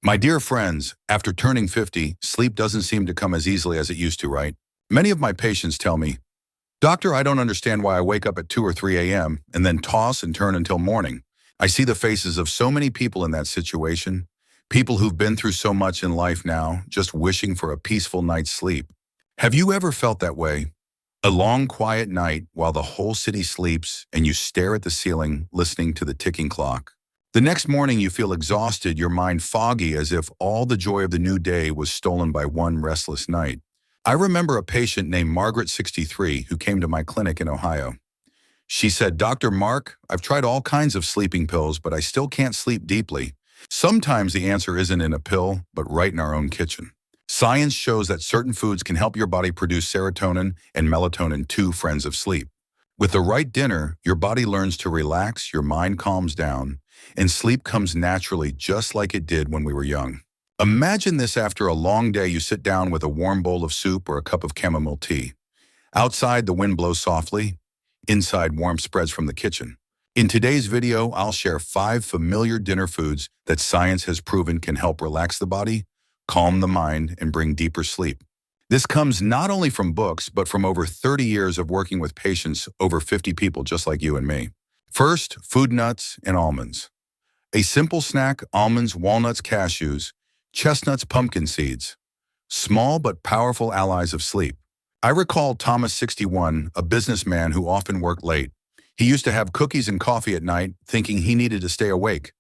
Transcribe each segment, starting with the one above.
My dear friends, after turning 50, sleep doesn't seem to come as easily as it used to, right? Many of my patients tell me, Doctor, I don't understand why I wake up at 2 or 3 a.m. and then toss and turn until morning. I see the faces of so many people in that situation, people who've been through so much in life now, just wishing for a peaceful night's sleep. Have you ever felt that way? A long, quiet night while the whole city sleeps and you stare at the ceiling, listening to the ticking clock. The next morning you feel exhausted, your mind foggy as if all the joy of the new day was stolen by one restless night. I remember a patient named Margaret, 63, who came to my clinic in Ohio. She said, Dr. Mark, I've tried all kinds of sleeping pills, but I still can't sleep deeply. Sometimes the answer isn't in a pill, but right in our own kitchen. Science shows that certain foods can help your body produce serotonin and melatonin, two friends of sleep. With the right dinner, your body learns to relax, your mind calms down, and sleep comes naturally just like it did when we were young. Imagine this: after a long day, you sit down with a warm bowl of soup or a cup of chamomile tea. Outside, the wind blows softly. Inside, warmth spreads from the kitchen. In today's video, I'll share 5 familiar dinner foods that science has proven can help relax the body, calm the mind, and bring deeper sleep. This comes not only from books, but from over 30 years of working with patients, over 50 people just like you and me. First, food nuts and almonds. A simple snack: almonds, walnuts, cashews, chestnuts, pumpkin seeds. Small but powerful allies of sleep. I recall Thomas, 61, a businessman who often worked late. He used to have cookies and coffee at night, thinking he needed to stay awake,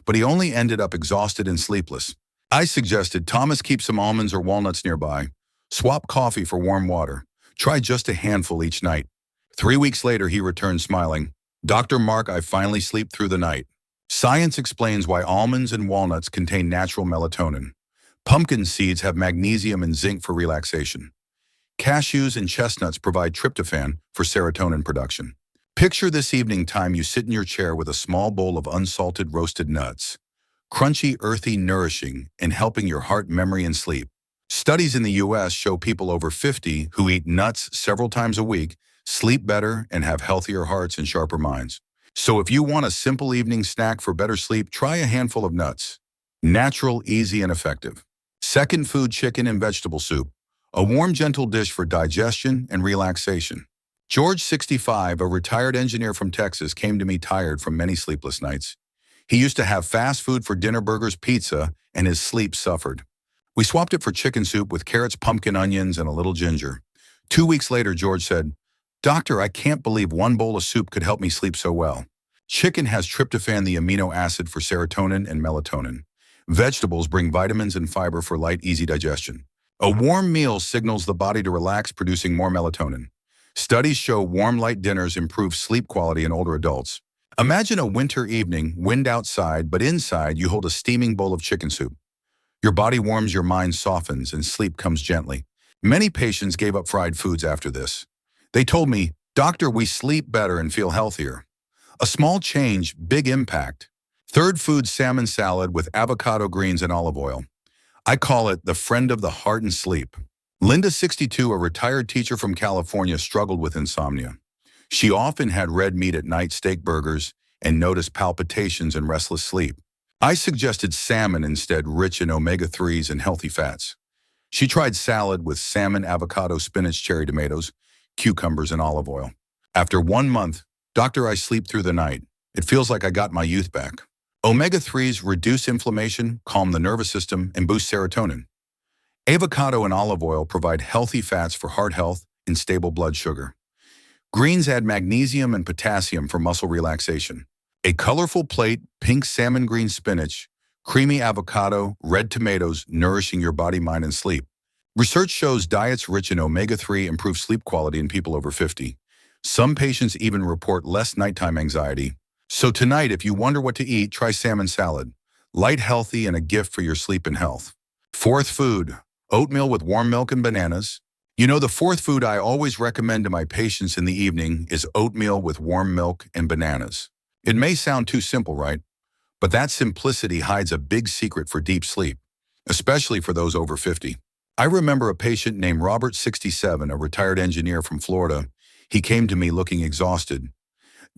but he only ended up exhausted and sleepless. I suggested, Thomas, keep some almonds or walnuts nearby. Swap coffee for warm water. Try just a handful each night. 3 weeks later, he returned smiling. Dr. Mark, I finally sleep through the night. Science explains why almonds and walnuts contain natural melatonin. Pumpkin seeds have magnesium and zinc for relaxation. Cashews and chestnuts provide tryptophan for serotonin production. Picture this evening time: you sit in your chair with a small bowl of unsalted roasted nuts. Crunchy, earthy, nourishing, and helping your heart, memory, and sleep. Studies in the US show people over 50 who eat nuts several times a week sleep better and have healthier hearts and sharper minds. So if you want a simple evening snack for better sleep, try a handful of nuts. Natural, easy, and effective. Second food: chicken and vegetable soup. A warm, gentle dish for digestion and relaxation. George, 65, a retired engineer from Texas, came to me tired from many sleepless nights. He used to have fast food for dinner: burgers, pizza, and his sleep suffered. We swapped it for chicken soup with carrots, pumpkin, onions, and a little ginger. 2 weeks later, George said, Doctor, I can't believe one bowl of soup could help me sleep so well. Chicken has tryptophan, the amino acid for serotonin and melatonin. Vegetables bring vitamins and fiber for light, easy digestion. A warm meal signals the body to relax, producing more melatonin. Studies show warm, light dinners improve sleep quality in older adults. Imagine a winter evening, wind outside, but inside you hold a steaming bowl of chicken soup. Your body warms, your mind softens, and sleep comes gently. Many patients gave up fried foods after this. They told me, Doctor, we sleep better and feel healthier. A small change, big impact. Third food: salmon salad with avocado, greens, and olive oil. I call it the friend of the heart and sleep. Linda, 62, a retired teacher from California, struggled with insomnia. She often had red meat at night, steak, burgers, and noticed palpitations and restless sleep. I suggested salmon instead, rich in omega-3s and healthy fats. She tried salad with salmon, avocado, spinach, cherry tomatoes, cucumbers, and olive oil. After 1 month, Doctor, I sleep through the night. It feels like I got my youth back. Omega-3s reduce inflammation, calm the nervous system, and boost serotonin. Avocado and olive oil provide healthy fats for heart health and stable blood sugar. Greens add magnesium and potassium for muscle relaxation. A colorful plate: pink salmon, green spinach, creamy avocado, red tomatoes, nourishing your body, mind, and sleep. Research shows diets rich in omega-3 improve sleep quality in people over 50. Some patients even report less nighttime anxiety. So tonight, if you wonder what to eat, try salmon salad. Light, healthy, and a gift for your sleep and health. Fourth food: oatmeal with warm milk and bananas. You know, the fourth food I always recommend to my patients in the evening is oatmeal with warm milk and bananas. It may sound too simple, right? But that simplicity hides a big secret for deep sleep, especially for those over 50. I remember a patient named Robert, 67, a retired engineer from Florida. He came to me looking exhausted.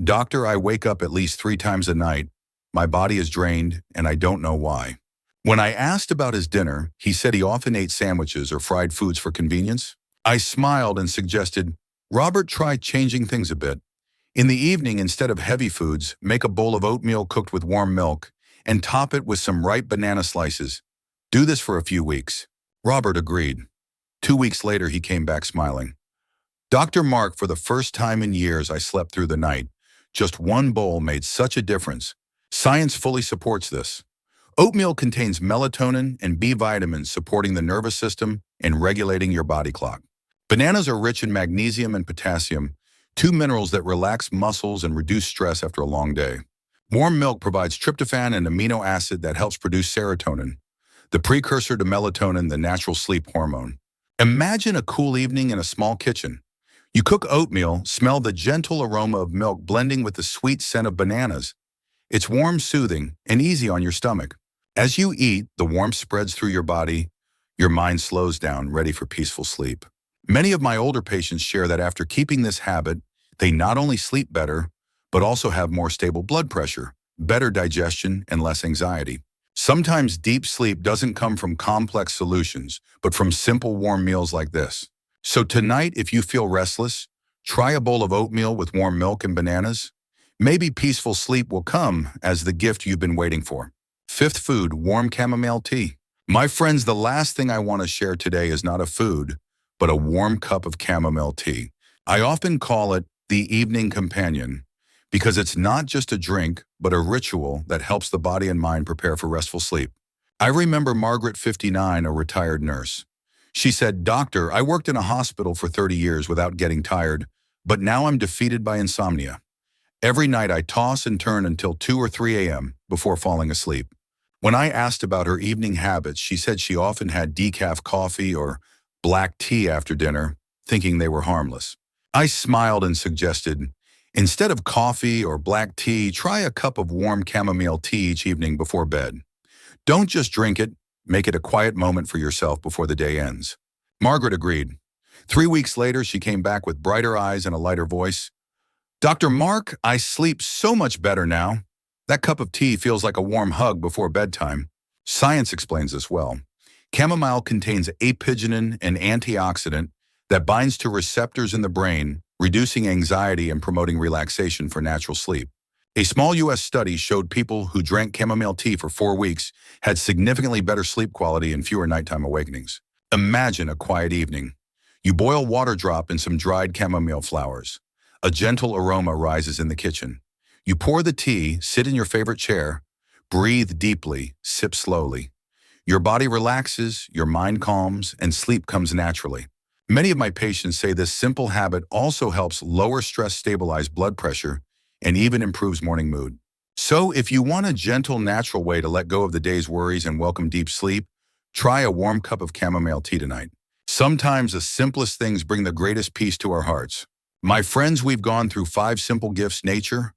Doctor, I wake up at least 3 times a night. My body is drained, and I don't know why. When I asked about his dinner, he said he often ate sandwiches or fried foods for convenience. I smiled and suggested, Robert, try changing things a bit. In the evening, instead of heavy foods, make a bowl of oatmeal cooked with warm milk and top it with some ripe banana slices. Do this for a few weeks. Robert agreed. 2 weeks later, he came back smiling. Dr. Mark, for the first time in years, I slept through the night. Just one bowl made such a difference. Science fully supports this. Oatmeal contains melatonin and B vitamins supporting the nervous system and regulating your body clock. Bananas are rich in magnesium and potassium, two minerals that relax muscles and reduce stress after a long day. Warm milk provides tryptophan, an amino acid that helps produce serotonin, the precursor to melatonin, the natural sleep hormone. Imagine a cool evening in a small kitchen. You cook oatmeal, smell the gentle aroma of milk blending with the sweet scent of bananas. It's warm, soothing, and easy on your stomach. As you eat, the warmth spreads through your body. Your mind slows down, ready for peaceful sleep. Many of my older patients share that after keeping this habit, they not only sleep better, but also have more stable blood pressure, better digestion, and less anxiety. Sometimes deep sleep doesn't come from complex solutions, but from simple warm meals like this. So tonight, if you feel restless, try a bowl of oatmeal with warm milk and bananas. Maybe peaceful sleep will come as the gift you've been waiting for. Fifth food, warm chamomile tea. My friends, the last thing I want to share today is not a food, but a warm cup of chamomile tea. I often call it the evening companion because it's not just a drink, but a ritual that helps the body and mind prepare for restful sleep. I remember Margaret, 59, a retired nurse. She said, Doctor, I worked in a hospital for 30 years without getting tired, but now I'm defeated by insomnia. Every night I toss and turn until 2 or 3 a.m. before falling asleep. When I asked about her evening habits, she said she often had decaf coffee or black tea after dinner, thinking they were harmless. I smiled and suggested, instead of coffee or black tea, try a cup of warm chamomile tea each evening before bed. Don't just drink it, make it a quiet moment for yourself before the day ends. Margaret agreed. 3 weeks later, she came back with brighter eyes and a lighter voice. Dr. Mark, I sleep so much better now. That cup of tea feels like a warm hug before bedtime. Science explains this well. Chamomile contains apigenin, an antioxidant that binds to receptors in the brain, reducing anxiety and promoting relaxation for natural sleep. A small U.S. study showed people who drank chamomile tea for 4 weeks had significantly better sleep quality and fewer nighttime awakenings. Imagine a quiet evening. You boil water drop in some dried chamomile flowers. A gentle aroma rises in the kitchen. You pour the tea, sit in your favorite chair, breathe deeply, sip slowly. Your body relaxes, your mind calms, and sleep comes naturally. Many of my patients say this simple habit also helps lower stress, stabilize blood pressure, and even improves morning mood. So if you want a gentle, natural way to let go of the day's worries and welcome deep sleep, try a warm cup of chamomile tea tonight. Sometimes the simplest things bring the greatest peace to our hearts. My friends, we've gone through 5 simple gifts nature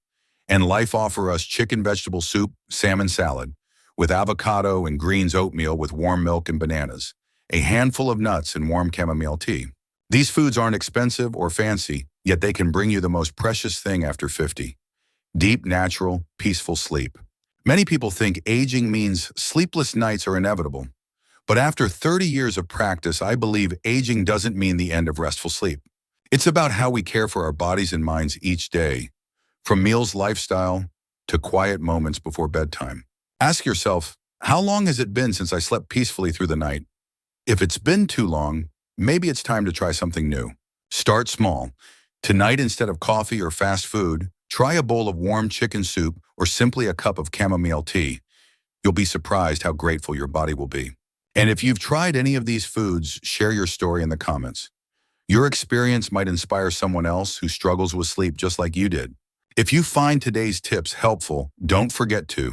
and life offer us: chicken vegetable soup, salmon salad, with avocado and greens oatmeal with warm milk and bananas, a handful of nuts and warm chamomile tea. These foods aren't expensive or fancy, yet they can bring you the most precious thing after 50. Deep, natural, peaceful sleep. Many people think aging means sleepless nights are inevitable. But after 30 years of practice, I believe aging doesn't mean the end of restful sleep. It's about how we care for our bodies and minds each day, from meals, lifestyle, to quiet moments before bedtime. Ask yourself, how long has it been since I slept peacefully through the night? If it's been too long, maybe it's time to try something new. Start small. Tonight, instead of coffee or fast food, try a bowl of warm chicken soup or simply a cup of chamomile tea. You'll be surprised how grateful your body will be. And if you've tried any of these foods, share your story in the comments. Your experience might inspire someone else who struggles with sleep just like you did. If you find today's tips helpful, don't forget to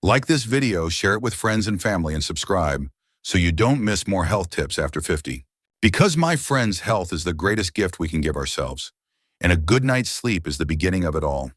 like this video, share it with friends and family, and subscribe so you don't miss more health tips after 50. Because, my friends, health is the greatest gift we can give ourselves, and a good night's sleep is the beginning of it all.